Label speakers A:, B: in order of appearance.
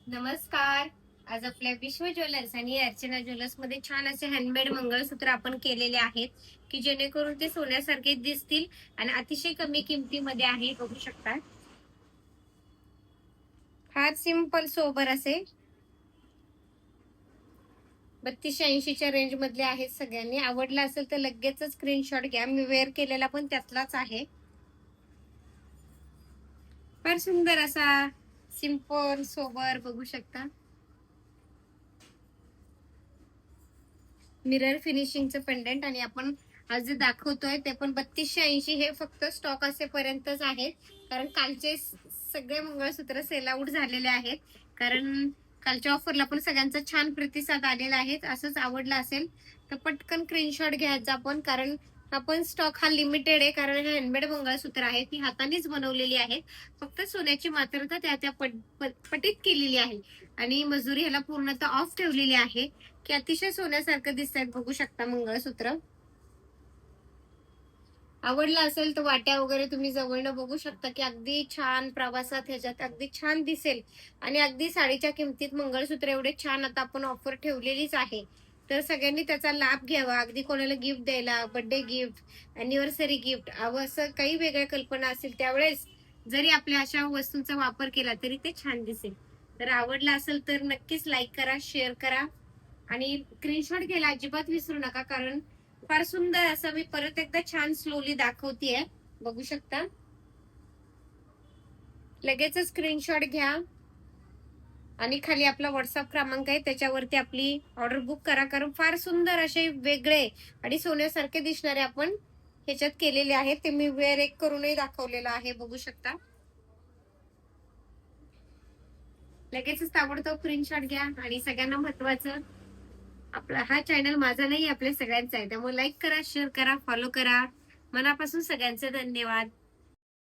A: नमस्कार. आज आपल्या विश्व ज्वेलर्स आणि अर्चना ज्वेलर्स मध्ये छान असे हँडमेड मंगळसूत्र आपण केलेले आहेत, की जेणेकरून ते सोन्यासारखे दिसतील आणि अतिशय कमी किमतीमध्ये आहे. बघू शकता. फार सिंपल सोबर असे 3280च्या रेंज मधले आहेत. सगळ्यांनी आवडला असेल तर लगेच स्क्रीनशॉट घ्या. मी वेअर केलेला पण त्यातलाच आहे. फार सुंदर असा सिंपल सोबर बघू शकता. मिरर फिनिशिंगचं पेंडंट आणि आपण आज जे दाखवतोय ते पण 3280 हे फक्त स्टॉक असेपर्यंतच आहेत. कारण कालचे सगळे मंगळसूत्र सेल आउट झालेले आहेत. कारण कालच्या ऑफरला पण सगळ्यांचा छान प्रतिसाद आलेला आहे. असंच आवडलं असेल तर पटकन स्क्रीनशॉट घ्यायचा आपण, कारण आपण स्टॉक हा लिमिटेड आहे. कारण हे हँडमेड मंगळसूत्र आहेत, ती हातानेच बनवलेली आहेत. फक्त सोन्याची मात्रता त्या त्या पटीत केलेली आहे आणि मजुरी ह्याला पूर्णतः ऑफ ठेवलेली आहे, की अतिशय सोन्यासारखं दिसतात. बघू शकता मंगळसूत्र. आवडलं असेल तर वाट्या वगैरे तुम्ही जवळनं बघू शकता, की अगदी छान प्रवासात ह्याच्यात अगदी छान दिसेल. आणि अगदी साडीच्या किमतीत मंगळसूत्र एवढे छान आता आपण ऑफर ठेवलेलीच आहे. तर सगळ्यांनी त्याचा लाभ घ्यावा. अगदी कोणाला गिफ्ट द्यायला, बर्थडे गिफ्ट, अॅनिव्हर्सरी गिफ्ट हवं असं काही वेगळ्या कल्पना असतील त्यावेळेस जरी आपल्या अशा वस्तूंचा वापर केला तरी ते छान दिसेल. तर आवडलं असेल तर नक्कीच लाईक करा, शेअर करा आणि स्क्रीनशॉट घ्यायला अजिबात विसरू नका. कारण फार सुंदर असं मी परत एकदा छान स्लोली दाखवतेय. बघू शकता. लगेच स्क्रीनशॉट घ्या आणि खाली आपला व्हॉट्सअप क्रमांक आहे, त्याच्यावरती आपली ऑर्डर बुक करा. कारण फार सुंदर असे वेगळे आणि सोन्यासारखे दिसणारे आपण ह्याच्यात केलेले आहेत. ते मी वेअर एक करूनही दाखवलेलं आहे. बघू शकता. लगेचच ताबडतोब स्क्रीनशॉट घ्या. आणि सगळ्यांना महत्वाचं, आपला हा चॅनल माझा नाही, आपल्या सगळ्यांचा आहे. त्यामुळे लाईक करा, शेअर करा, फॉलो करा. मनापासून सगळ्यांचे धन्यवाद.